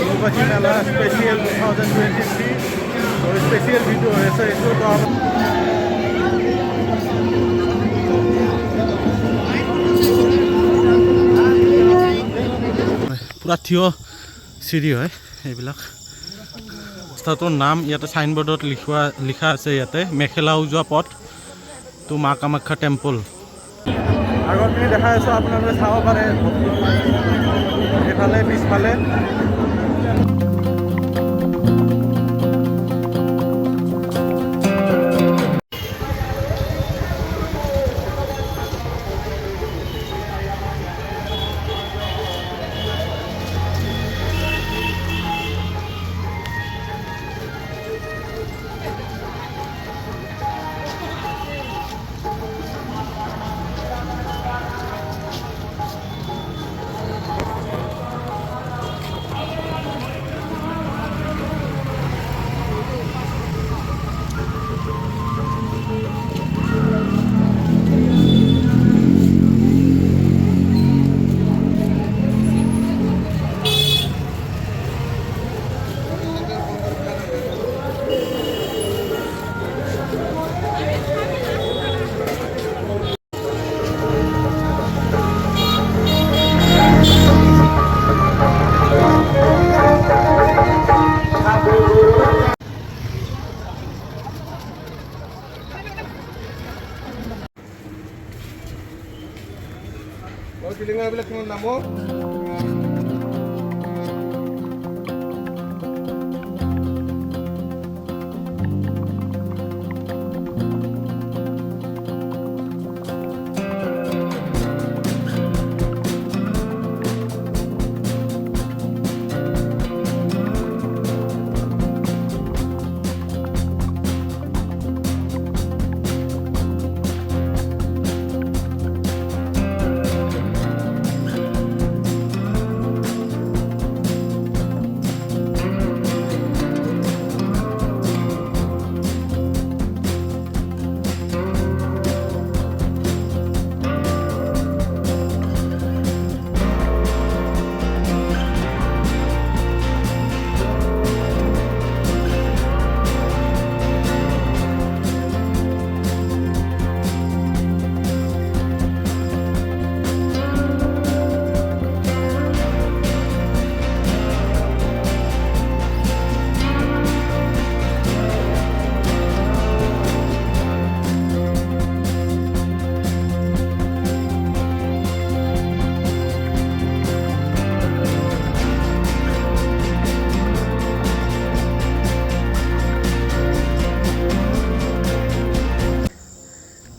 অম্বুবাচী মেলা special 2023 তো special video হয়েছে এইটো তো পুৰা থিয় চিৰি হয় এইবিলাক ৰাস্তাটোৰ নাম ইয়াতে চাইনবোৰ্ডত লিখা আছে ইয়াতে মেখেলা উজোৱা পথ টু মা কামাখ্যা টেম্পল আগৰখিনি দেখাই আছোঁ আপোনালোকে চাব পাৰে এইফালে পিছফালে এইবিলাক কিমান দামৰ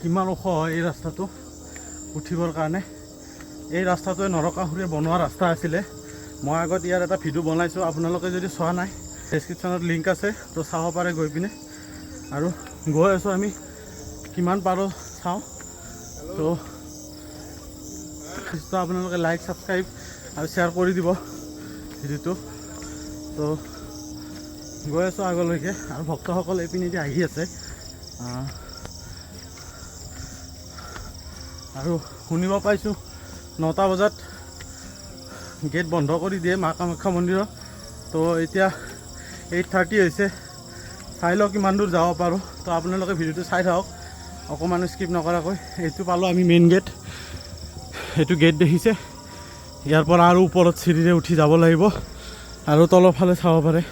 কিমান ওখ হয় এই ৰাস্তাটো উঠিবৰ কাৰণে এই ৰাস্তাটোৱে নৰকাসুৰে বনোৱা ৰাস্তা আছিলে মই আগত ইয়াৰ এটা ভিডিঅ' বনাইছোঁ আপোনালোকে যদি চোৱা নাই ডেছক্ৰিপশ্যনত লিংক আছে তো চাব পাৰে গৈ পিনে আৰু গৈ আছোঁ আমি কিমান পাৰোঁ চাওঁ তো আপোনালোকে লাইক ছাবস্ক্ৰাইব আৰু শ্বেয়াৰ কৰি দিব ভিডিঅ'টো তো গৈ আছোঁ আগলৈকে আৰু ভক্তসকল এইপিনেদি আহি আছে আৰু শুনিব পাইছোঁ 9টা বজাত গেট বন্ধ কৰি দিয়ে মা কামাখ্যা মন্দিৰত তো এতিয়া 8:30 হৈছে চাই লওঁ কিমান দূৰ যাব পাৰোঁ তো আপোনালোকে ভিডিঅ'টো চাই থাকক অকণমান স্কিপ নকৰাকৈ এইটো পালোঁ আমি মেইন গেট এইটো গেট দেখিছে ইয়াৰ পৰা আৰু ওপৰত চিৰিৰে উঠি যাব লাগিব আৰু তলৰ ফালে চাব পাৰে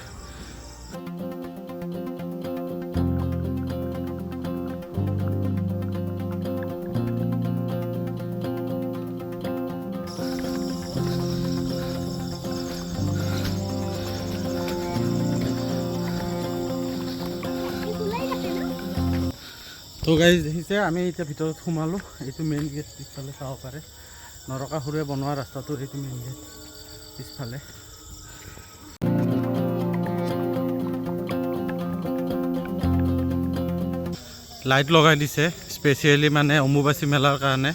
তো গাইজ দেখিছে আমি এতিয়া ভিতৰত সোমালোঁ এইটো মেইন গেট পিছফালে চাব পাৰে নৰকাসুৰে বনোৱা ৰাস্তাটো এইটো মেইন গেট পিছফালে লাইট লগাই দিছে স্পেচিয়েলি মানে অম্বুবাচী মেলাৰ কাৰণে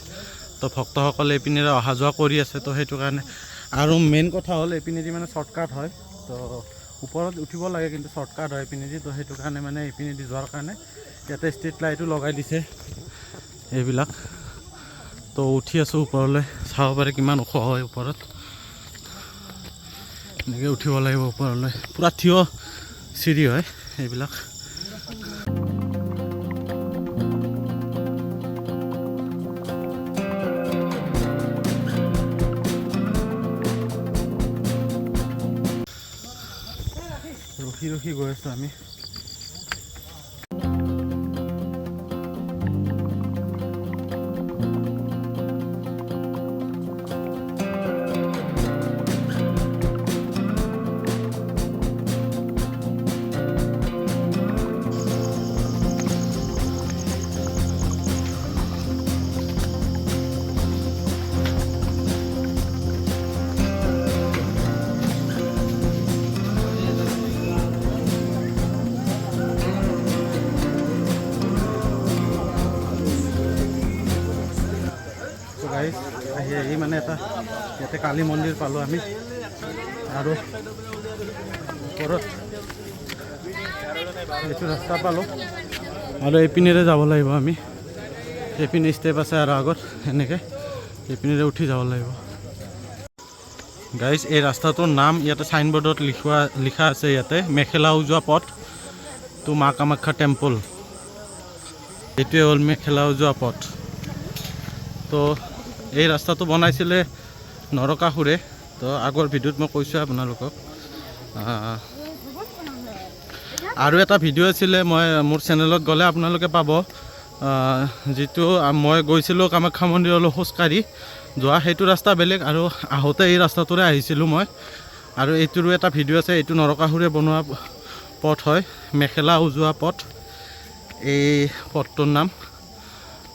তো ভক্তসকলে এইপিনেৰে অহা যোৱা কৰি আছে তো সেইটো কাৰণে আৰু মেইন কথা হ'ল এইপিনেদি মানে শ্বৰ্টকাট হয় তো ওপৰত উঠিব লাগে কিন্তু শ্বৰ্টকাট হয় এইপিনেদি তো সেইটো কাৰণে মানে এইপিনেদি যোৱাৰ কাৰণে ইয়াতে ষ্ট্ৰীট লাইটো লগাই দিছে এইবিলাক তো উঠি আছোঁ ওপৰলৈ চাব পাৰে কিমান ওখ হয় ওপৰত এনেকৈ উঠিব লাগিব ওপৰলৈ পূৰা থিয় চিৰি হয় এইবিলাক ৰখি ৰখি গৈ আছোঁ আমি আহি মানে এটা ইয়াতে কালী মন্দিৰ পালোঁ আমি আৰু ওপৰত এইটো ৰাস্তা পালোঁ আৰু এইপিনেৰে যাব লাগিব আমি এইপিনে ষ্টেপ আছে আৰু আগত এনেকৈ এইপিনেৰে উঠি যাব লাগিব গাইজ এই ৰাস্তাটোৰ নাম ইয়াতে চাইনবোৰ্ডত লিখা আছে ইয়াতে মেখেলা উজোৱা পথ টু মা কামাখ্যা টেম্পল এইটোৱে হ'ল মেখেলা উজোৱা পথ তো এই ৰাস্তাটো বনাইছিলে নৰকাসুৰে তো আগৰ ভিডিঅ'ত মই কৈছোঁ আপোনালোকক আৰু এটা ভিডিঅ' আছিলে মই মোৰ চেনেলত গ'লে আপোনালোকে পাব যিটো মই গৈছিলোঁ কামাখ্যা মন্দিৰলৈ খোজকাঢ়ি যোৱা সেইটো ৰাস্তা বেলেগ আৰু আহোঁতে এই ৰাস্তাটোৰে আহিছিলোঁ মই আৰু এইটোৰো এটা ভিডিঅ' আছে এইটো নৰকাসুৰে বনোৱা পথ হয় মেখেলা উজোৱা পথ এই পথটোৰ নাম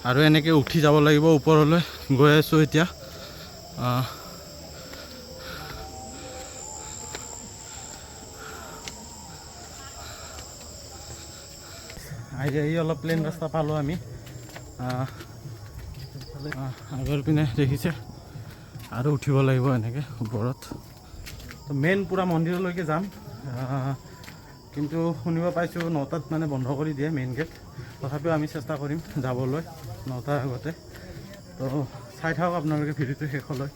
আৰু এনেকৈ উঠি যাব লাগিব ওপৰলৈ গৈ আছোঁ এতিয়া আহি অলপ প্লেন ৰাস্তা পালোঁ আমি আগৰ পিনে দেখিছে আৰু উঠিব লাগিব এনেকৈ ওপৰত তো মেইন পূৰা মন্দিৰলৈকে যাম কিন্তু শুনিব পাইছোঁ 9টাত মানে বন্ধ কৰি দিয়ে মেইন গেট তথাপিও আমি চেষ্টা কৰিম যাবলৈ 9টাৰ আগতে তো চাই থাকক আপোনালোকে ভিডিঅ'টো শেষলৈ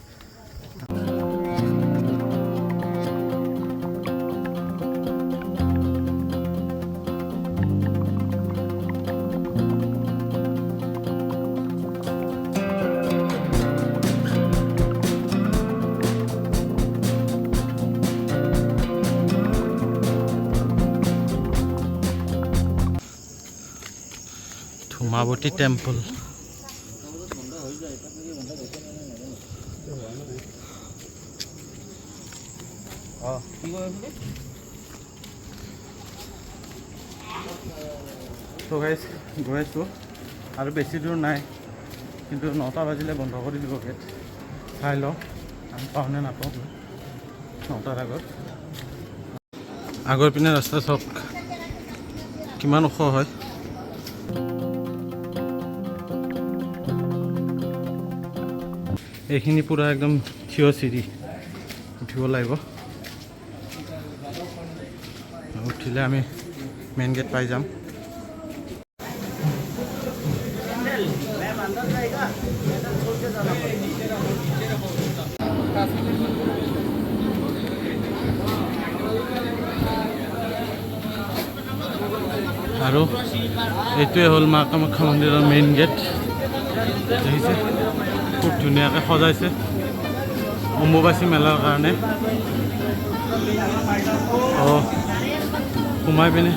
ধুমাৱতী টেম্পল তো গাইজ গৈ আছোঁ আৰু বেছি দূৰ নাই কিন্তু 9টা বাজিলে বন্ধ কৰি দিব গেট চাই লওঁ আমি পাওঁ নে নাপাওঁ 9টাৰ আগত আগৰ পিনে ৰাস্তা চাওক কিমান ওখ হয় এইখিনি পূৰা একদম থিয় চিৰি উঠিব লাগিব উঠিলে আমি মেইন গেট পাই যাম আৰু এইটোৱে হ'ল মা কামাখ্যা মন্দিৰৰ মেইন গেট দেখিছে খুব ধুনীয়াকৈ সজাইছে অম্বুবাচী মেলাৰ কাৰণে সোমাই পিনে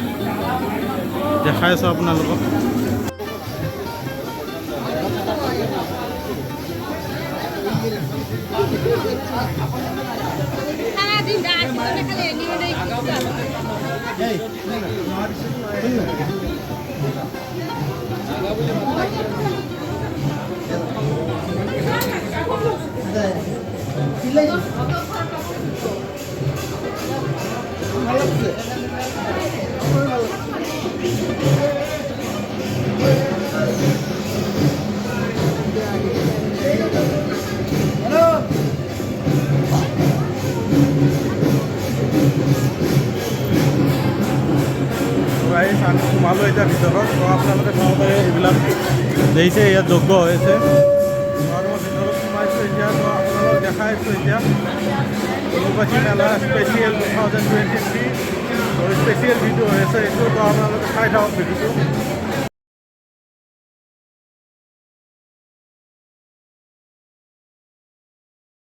দেখাই আছোঁ আপোনালোকক আমি সোমালোঁ এতিয়া ভিতৰত তো আপোনালোকে চাব পাৰে এইবিলাক দেখিছে ইয়াত যজ্ঞ হৈ আছে আৰু মই ভিতৰত সোমাইছোঁ এতিয়া তো আপোনালোকক দেখাই আছোঁ এতিয়া অম্বুবাচী মেলা স্পেচিয়েল 2023 তো স্পেচিয়েল ভিডিঅ' হৈ আছে এইটো তো আপোনালোকে চাই থাকক ভিডিঅ'টো